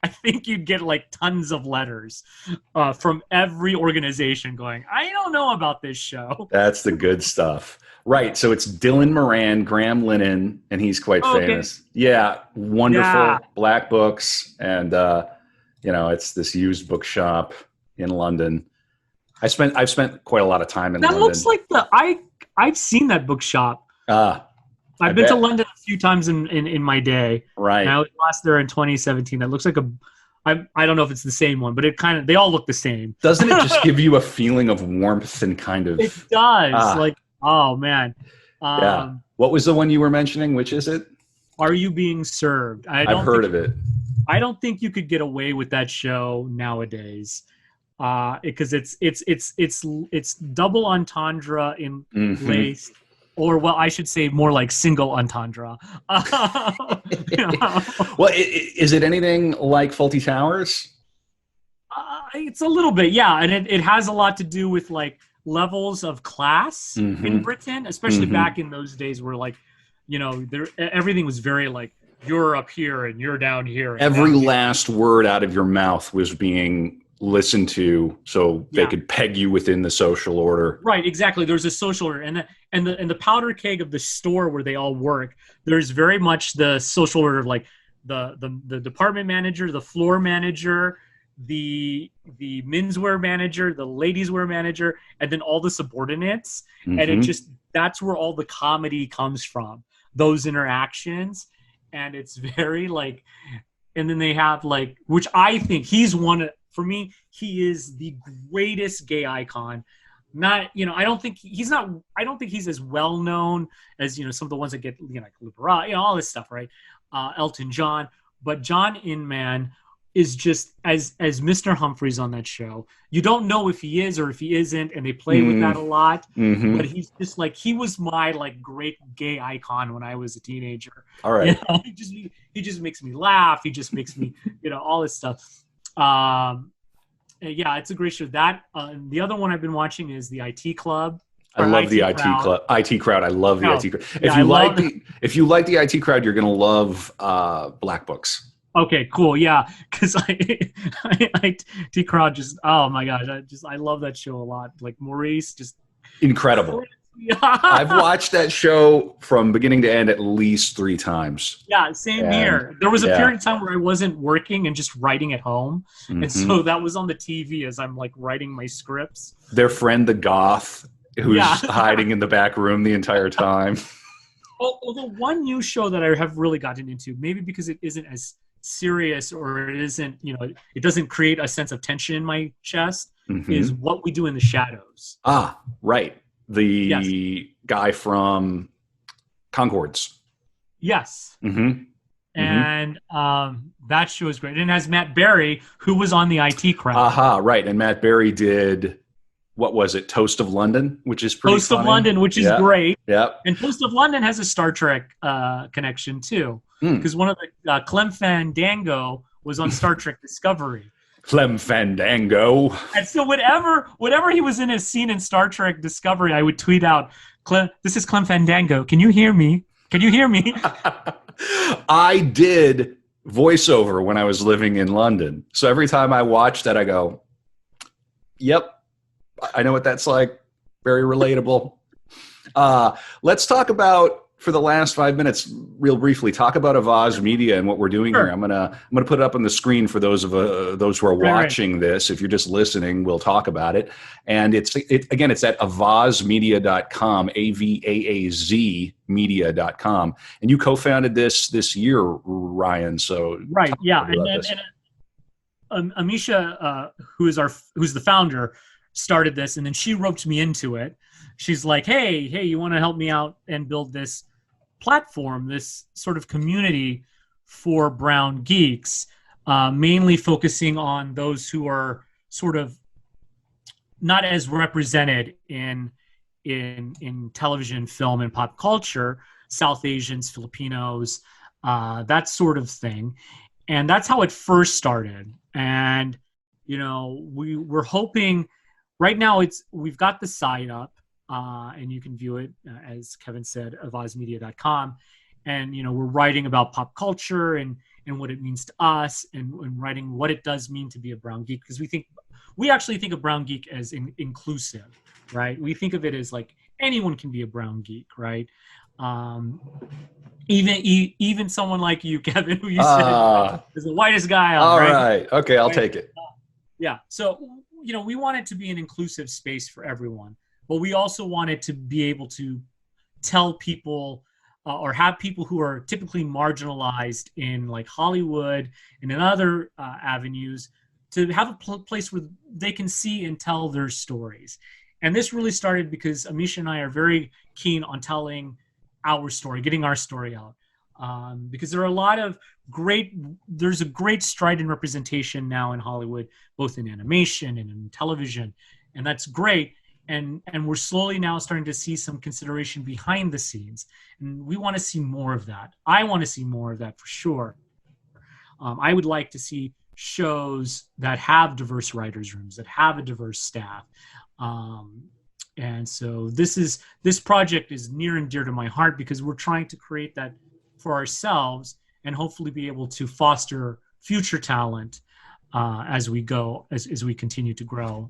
I think you'd get like tons of letters from every organization going, I don't know about this show. That's the good stuff. Right. So it's Dylan Moran, Graham Lennon, and he's quite famous. Yeah. Wonderful. Yeah. Black books. And, it's this used bookshop in London. I've spent quite a lot of time in London. That looks like I've seen that bookshop. I've been to London a few times in my day. Right. And I was last there in 2017. That looks like I don't know if it's the same one, but they all look the same. Doesn't it just give you a feeling of warmth and kind of... It does. Like, oh, man. Yeah. What was the one you were mentioning? Which is it? Are You Being Served? I've heard of it. I don't think you could get away with that show nowadays. Because it's double entendre in laced, or well, I should say more like single entendre. Well, is it anything like Fawlty Towers? It's a little bit, yeah, and it has a lot to do with like levels of class in Britain, especially back in those days where like, everything was very like you're up here and you're down here. Every last word out of your mouth was being listened to, so they could peg you within the social order. Right, exactly. There's a social order, and the powder keg of the store where they all work. There's very much the social order of like the department manager, the floor manager, the menswear manager, the ladieswear manager, and then all the subordinates. And that's where all the comedy comes from. Those interactions, and it's very like, and then they have like, which I think for me, he is the greatest gay icon. I don't think he's as well known as, some of the ones that get, like Libera, all this stuff, right? Elton John. But John Inman is just as Mr. Humphreys on that show. You don't know if he is or if he isn't, and they play with that a lot. But he's just like, he was my like great gay icon when I was a teenager. All right. He just makes me laugh. He just makes me, all this stuff. Yeah, it's a great show. That the other one I've been watching is the IT Club. I love the IT Club. IT Crowd. I love the IT Crowd. If you like the IT Crowd, you're gonna love Black Books. Okay, cool. Yeah, because IT Crowd just, oh my gosh, I love that show a lot. Like Maurice, just incredible. I've watched that show from beginning to end at least 3 times. Yeah, same here. There was a period of time where I wasn't working and just writing at home. And so that was on the TV as I'm like writing my scripts. Their friend, the goth, who's hiding in the back room the entire time. Although one new show that I have really gotten into, maybe because it isn't as serious or it isn't, it doesn't create a sense of tension in my chest, is What We Do in the Shadows. Ah, right. The guy from Concords. Yes. And that show is great. And it has Matt Berry, who was on the IT Crowd. Right. And Matt Berry did, what was it, Toast of London, which is pretty funny. Of London, which is great. Yep. And Toast of London has a Star Trek connection, too. Because one of the Clem Fandango was on Star Trek Discovery. Clem Fandango. And so whenever he was in a scene in Star Trek Discovery, I would tweet out, "This is Clem Fandango. Can you hear me? Can you hear me?" I did voiceover when I was living in London. So every time I watch that, I go, yep, I know what that's like. Very relatable. Let's talk about, for the last 5 minutes, real briefly, talk about Avaz Media and what we're doing here. I'm gonna put it up on the screen for those who are watching this. If you're just listening, we'll talk about it. And it's at avazmedia.com, AVAAZ media.com. And you co-founded this year, Ryan. So right, yeah. And Amisha, who's the founder, started this, and then she roped me into it. She's like, hey, you want to help me out and build this platform, this sort of community for brown geeks, mainly focusing on those who are sort of not as represented in television, film, and pop culture, South Asians, Filipinos, that sort of thing. And that's how it first started. And, we're hoping right now we've got the site up. And you can view it, as Kevin said, avazmedia.com. and we're writing about pop culture and what it means to us, and writing what it does mean to be a brown geek, because we actually think of brown geek as inclusive, right? We think of it as like anyone can be a brown geek, right? Even someone like you, Kevin, who you said is the whitest guy on. All right. Okay, I'll take it. Yeah. So, we want it to be an inclusive space for everyone, but we also want it to be able to tell people or have people who are typically marginalized in like Hollywood and in other avenues to have a place where they can see and tell their stories. And this really started because Amisha and I are very keen on telling our story, getting our story out. Because there are a lot of there's a great stride in representation now in Hollywood, both in animation and in television. And that's great. And we're slowly now starting to see some consideration behind the scenes. And we want to see more of that. I want to see more of that for sure. I would like to see shows that have diverse writers' rooms, that have a diverse staff. And so this project is near and dear to my heart because we're trying to create that for ourselves and hopefully be able to foster future talent as we go, as we continue to grow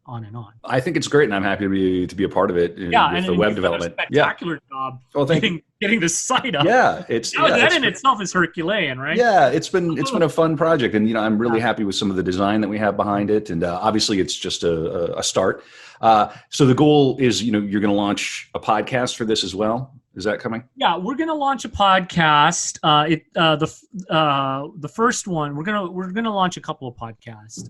on and on. I think it's great, and I'm happy to be a part of it. With the web development. Spectacular job. Well, getting the site up. Yeah, that in itself is Herculean, right? Yeah, it's been a fun project, and I'm really happy with some of the design that we have behind it, and obviously it's just a start. So the goal is, you're going to launch a podcast for this as well. Is that coming? Yeah, we're going to launch a podcast. The first one, we're going to launch a couple of podcasts.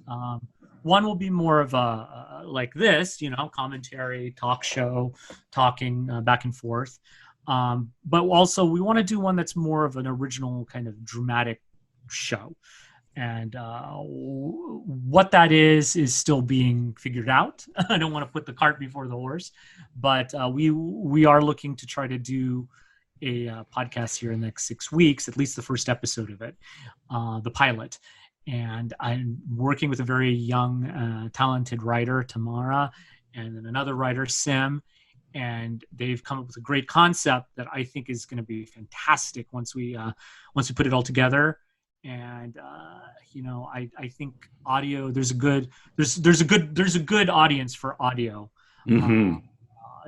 One will be more of a like this, commentary, talk show, talking back and forth. But also we want to do one that's more of an original kind of dramatic show. And what that is still being figured out. I don't want to put the cart before the horse, but we are looking to try to do a podcast here in the next 6 weeks, at least the first episode of it, the pilot. And I'm working with a very young, talented writer, Tamara, and then another writer, Sim. And they've come up with a great concept that I think is going to be fantastic once we put it all together. And I think audio. There's a good audience for audio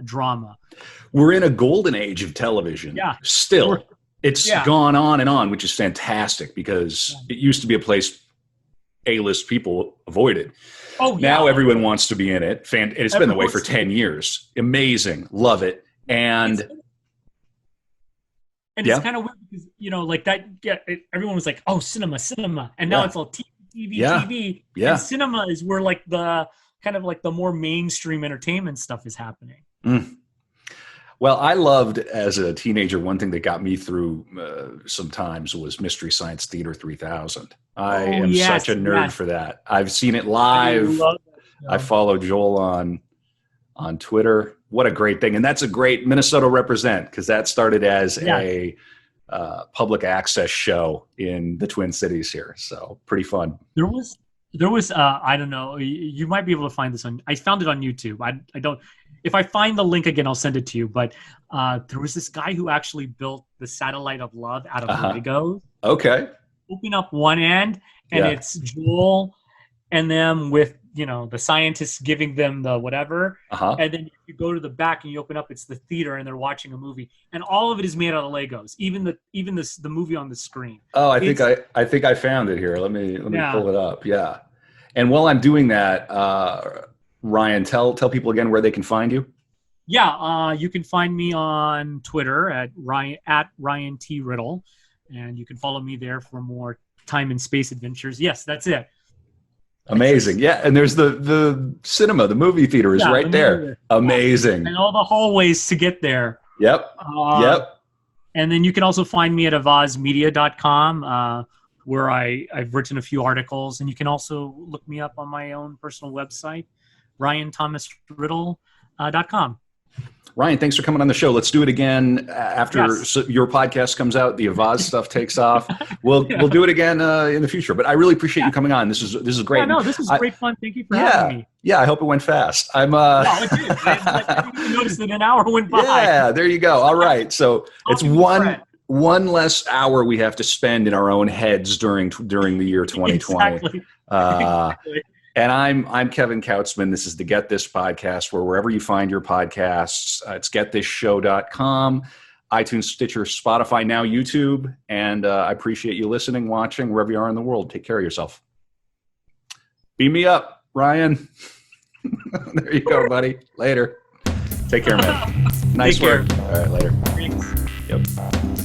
drama. We're in a golden age of television. Yeah. Still, it's gone on and on, which is fantastic because it used to be a place A-list people avoided. Oh, yeah. Now everyone wants to be in it. It's been the way for 10 years. Amazing, love it, and it's kind of weird because, like that, everyone was like, oh, cinema. And now it's all TV. Yeah. And cinema is where like the kind of like the more mainstream entertainment stuff is happening. Well, I loved as a teenager, one thing that got me through sometimes was Mystery Science Theater 3000. I am such a nerd for that. I've seen it live. I follow Joel on Twitter. What a great thing. And that's a great Minnesota represent, because that started as a public access show in the Twin Cities here. So pretty fun. There was I don't know, you might be able to find this I found it on YouTube. I don't, if I find the link again, I'll send it to you. But there was this guy who actually built the Satellite of Love out of Legos. Okay. Open up one end, and it's Joel and them with, the scientists giving them the whatever. And then you go to the back and you open up, it's the theater, and they're watching a movie. And all of it is made out of Legos, even the movie on the screen. Oh, I think I found it here. Let me pull it up. Yeah. And while I'm doing that, Ryan, tell people again where they can find you. Yeah, you can find me on Twitter at Ryan T. Riddle, and you can follow me there for more time and space adventures. Yes, that's it. Amazing. Yeah, and there's the cinema, the movie theater is right there. Amazing. And all the hallways to get there. Yep. And then you can also find me at avazmedia.com, where I've written a few articles, and you can also look me up on my own personal website, RyanThomasRiddle.com. Ryan, thanks for coming on the show. Let's do it again after your podcast comes out. The Avaz stuff takes off. We'll do it again in the future. But I really appreciate you coming on. This is great. No, this is great fun. Thank you for having me. Yeah, I hope it went fast. No, it did. I didn't even notice that an hour went by. Yeah, there you go. All right. So it's one one less hour we have to spend in our own heads during the year 2020. Exactly. Exactly. And I'm Kevin Kautzman. This is the Get This podcast, where wherever you find your podcasts, it's getthisShow.com, iTunes, Stitcher, Spotify, now YouTube. And I appreciate you listening, watching, wherever you are in the world. Take care of yourself. Beam me up, Ryan. There you go, buddy. Later. Take care, man. Nice work. All right, later. Thanks. Yep.